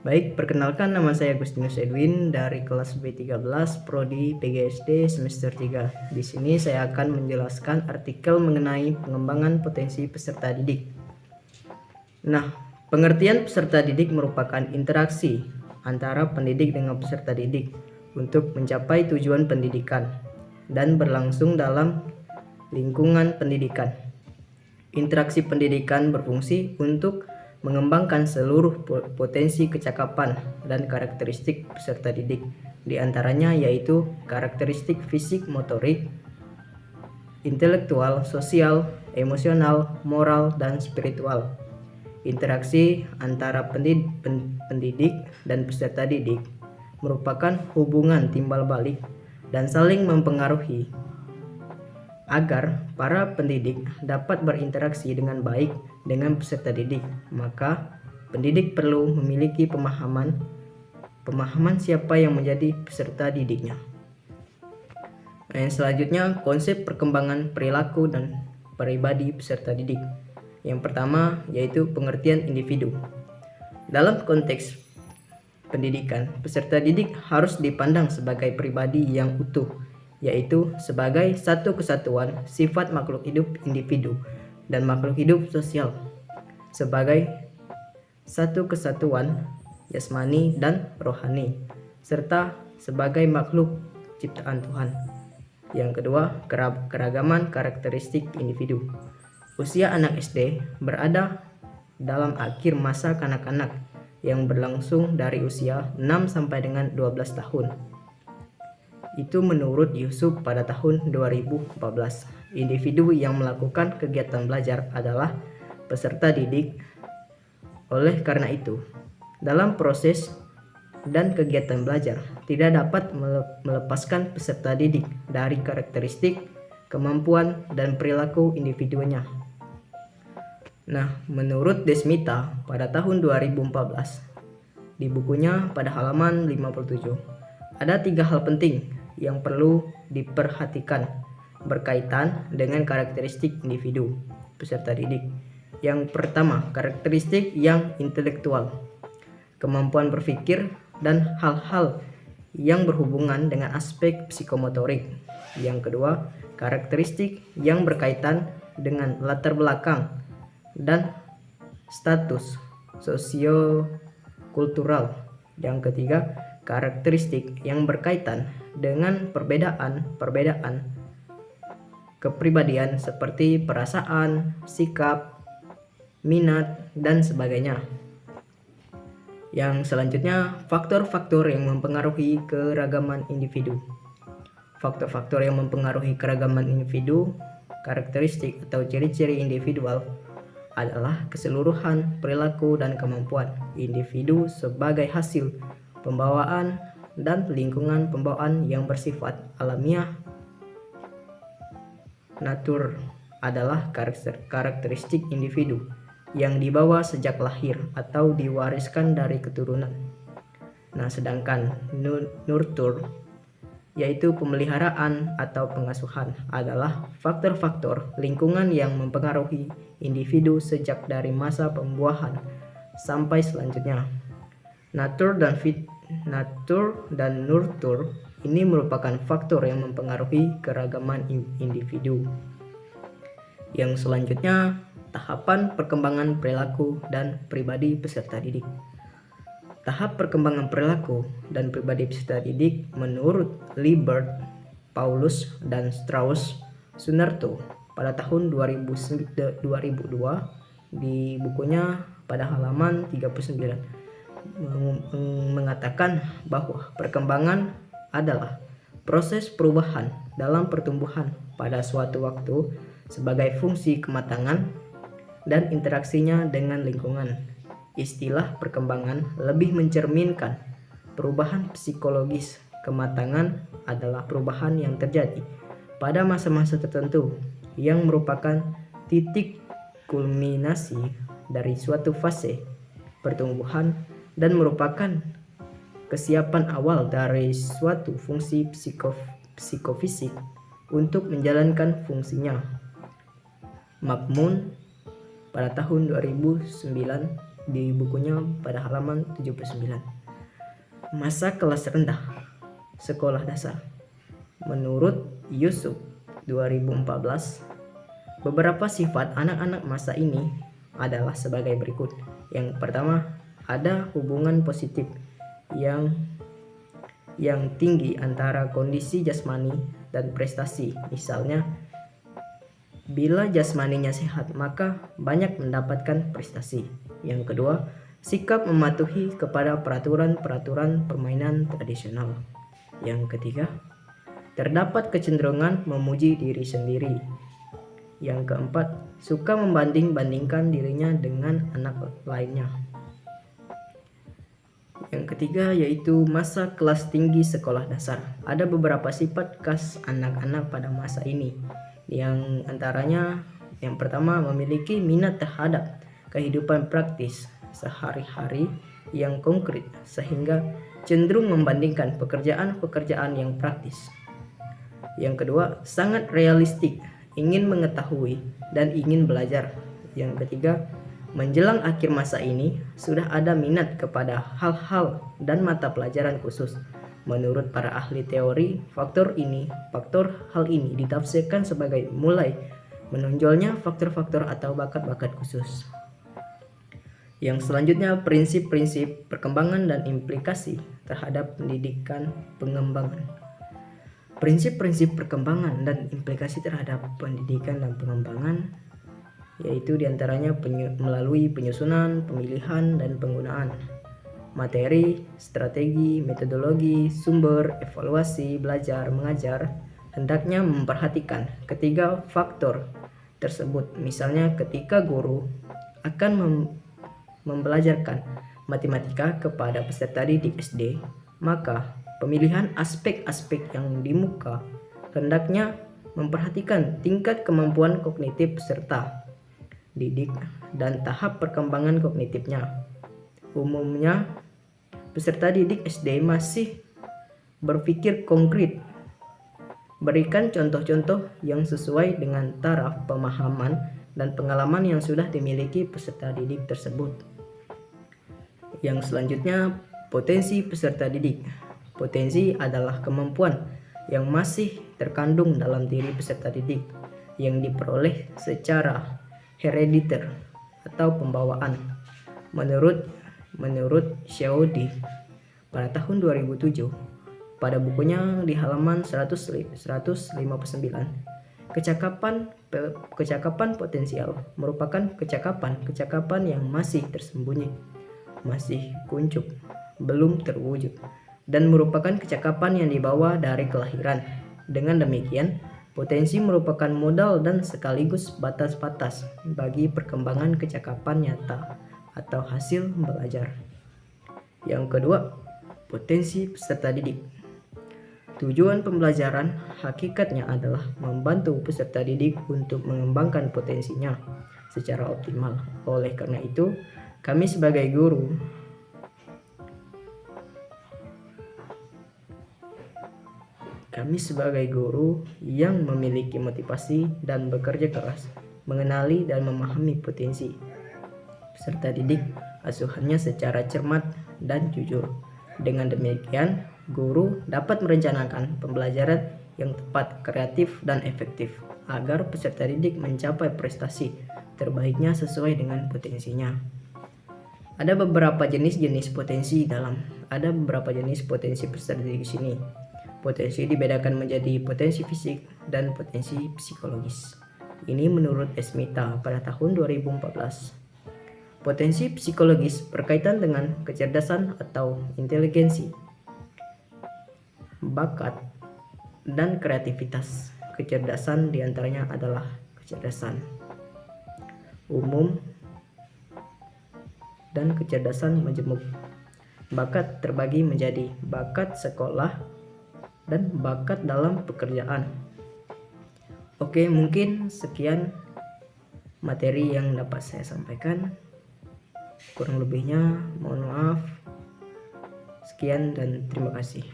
Baik, perkenalkan nama saya Agustinus Edwin dari kelas B13 Prodi PGSD semester 3. Di sini saya akan menjelaskan artikel mengenai pengembangan potensi peserta didik. Nah, pengertian peserta didik merupakan interaksi antara pendidik dengan peserta didik untuk mencapai tujuan pendidikan dan berlangsung dalam lingkungan pendidikan. Interaksi pendidikan berfungsi untuk mengembangkan seluruh potensi kecakapan dan karakteristik peserta didik, di antaranya yaitu karakteristik fisik, motorik, intelektual, sosial, emosional, moral, dan spiritual. Interaksi antara pendidik dan peserta didik merupakan hubungan timbal balik dan saling mempengaruhi. Agar para pendidik dapat berinteraksi dengan baik dengan peserta didik, maka pendidik perlu memiliki pemahaman siapa yang menjadi peserta didiknya. Nah, yang selanjutnya, konsep perkembangan perilaku dan pribadi peserta didik. Yang pertama yaitu pengertian individu. Dalam konteks pendidikan, peserta didik harus dipandang sebagai pribadi yang utuh, yaitu sebagai satu kesatuan sifat makhluk hidup individu dan makhluk hidup sosial, sebagai satu kesatuan jasmani dan rohani, serta sebagai makhluk ciptaan Tuhan. Yang kedua, keragaman karakteristik individu. Usia anak SD berada dalam akhir masa kanak-kanak yang berlangsung dari usia 6 sampai dengan 12 tahun. Itu menurut Yusuf pada tahun 2014. Individu yang melakukan kegiatan belajar adalah peserta didik. Oleh karena itu, dalam proses dan kegiatan belajar tidak dapat melepaskan peserta didik dari karakteristik, kemampuan, dan perilaku individunya. Nah, menurut Desmita pada tahun 2014, di bukunya pada halaman 57, ada 3 hal penting yang perlu diperhatikan berkaitan dengan karakteristik individu peserta didik. Yang pertama, karakteristik yang intelektual, kemampuan berpikir dan hal-hal yang berhubungan dengan aspek psikomotorik. Yang kedua, karakteristik yang berkaitan dengan latar belakang dan status sosiokultural. Yang ketiga, karakteristik yang berkaitan dengan perbedaan kepribadian seperti perasaan, sikap, minat, dan sebagainya. Yang selanjutnya, faktor-faktor yang mempengaruhi keragaman individu. Faktor-faktor yang mempengaruhi keragaman individu, karakteristik atau ciri-ciri individual adalah keseluruhan perilaku dan kemampuan individu sebagai hasil pembawaan dan lingkungan pembawaan yang bersifat alamiah. Natur adalah karakteristik individu yang dibawa sejak lahir atau diwariskan dari keturunan. Nah, sedangkan nurture yaitu pemeliharaan atau pengasuhan adalah faktor-faktor lingkungan yang mempengaruhi individu sejak dari masa pembuahan sampai selanjutnya. Natur dan nurture ini merupakan faktor yang mempengaruhi keragaman individu. Yang selanjutnya, tahapan perkembangan perilaku dan pribadi peserta didik. Tahap perkembangan perilaku dan pribadi peserta didik menurut Libert, Paulus, dan Strauss-Sunarto pada tahun 2002 di bukunya pada halaman 39 mengatakan bahwa perkembangan adalah proses perubahan dalam pertumbuhan pada suatu waktu sebagai fungsi kematangan dan interaksinya dengan lingkungan. Istilah perkembangan lebih mencerminkan perubahan psikologis. Kematangan adalah perubahan yang terjadi pada masa-masa tertentu yang merupakan titik kulminasi dari suatu fase pertumbuhan dan merupakan kesiapan awal dari suatu fungsi psikofisik untuk menjalankan fungsinya. Makmun pada tahun 2009 di bukunya pada halaman 79. Masa kelas rendah sekolah dasar. Menurut Yusuf 2014, beberapa sifat anak-anak masa ini adalah sebagai berikut. Yang pertama, ada hubungan positif yang tinggi antara kondisi jasmani dan prestasi. Misalnya, bila jasmaninya sehat, maka banyak mendapatkan prestasi. Yang kedua, sikap mematuhi kepada peraturan-peraturan permainan tradisional. Yang ketiga, terdapat kecenderungan memuji diri sendiri. Yang keempat, suka membanding-bandingkan dirinya dengan anak lainnya. Yang ketiga yaitu masa kelas tinggi sekolah dasar. Ada beberapa sifat khas anak-anak pada masa ini, yang antaranya yang pertama, memiliki minat terhadap kehidupan praktis sehari-hari yang konkret, sehingga cenderung membandingkan pekerjaan-pekerjaan yang praktis. Yang kedua, sangat realistik, ingin mengetahui dan ingin belajar. Yang ketiga, menjelang akhir masa ini sudah ada minat kepada hal-hal dan mata pelajaran khusus. Menurut para ahli teori, faktor hal ini ditafsirkan sebagai mulai menonjolnya faktor-faktor atau bakat-bakat khusus. Yang selanjutnya, prinsip-prinsip perkembangan dan implikasi terhadap pendidikan pengembangan. Prinsip-prinsip perkembangan dan implikasi terhadap pendidikan dan pengembangan yaitu diantaranya melalui penyusunan, pemilihan, dan penggunaan materi, strategi, metodologi, sumber, evaluasi, belajar, mengajar, hendaknya memperhatikan ketiga faktor tersebut. Misalnya ketika guru akan membelajarkan matematika kepada peserta didik SD, maka pemilihan aspek-aspek yang di muka hendaknya memperhatikan tingkat kemampuan kognitif peserta didik dan tahap perkembangan kognitifnya. Umumnya, peserta didik SD masih berpikir konkret. Berikan contoh-contoh yang sesuai dengan taraf pemahaman dan pengalaman yang sudah dimiliki peserta didik tersebut. Yang selanjutnya, potensi peserta didik. Potensi adalah kemampuan yang masih terkandung dalam diri peserta didik yang diperoleh secara herediter atau pembawaan. Menurut Xiaodi pada tahun 2007 pada bukunya di halaman 159, kecakapan potensial merupakan kecakapan yang masih tersembunyi, masih kuncup, belum terwujud, dan merupakan kecakapan yang dibawa dari kelahiran. Dengan demikian, potensi merupakan modal dan sekaligus batas-batas bagi perkembangan kecakapan nyata atau hasil belajar. Yang kedua, potensi peserta didik. Tujuan pembelajaran hakikatnya adalah membantu peserta didik untuk mengembangkan potensinya secara optimal. Oleh karena itu, kami sebagai guru yang memiliki motivasi dan bekerja keras, mengenali dan memahami potensi peserta didik asuhannya secara cermat dan jujur. Dengan demikian, guru dapat merencanakan pembelajaran yang tepat, kreatif, dan efektif agar peserta didik mencapai prestasi terbaiknya sesuai dengan potensinya. Ada beberapa jenis potensi peserta didik di sini. Potensi dibedakan menjadi potensi fisik dan potensi psikologis. Ini menurut Esmita pada tahun 2014. Potensi psikologis berkaitan dengan kecerdasan atau inteligensi, bakat, dan kreativitas. Kecerdasan diantaranya adalah kecerdasan umum dan kecerdasan majemuk. Bakat terbagi menjadi bakat sekolah dan bakat dalam pekerjaan. Oke, mungkin sekian materi yang dapat saya sampaikan. Kurang lebihnya mohon maaf. Sekian dan terima kasih.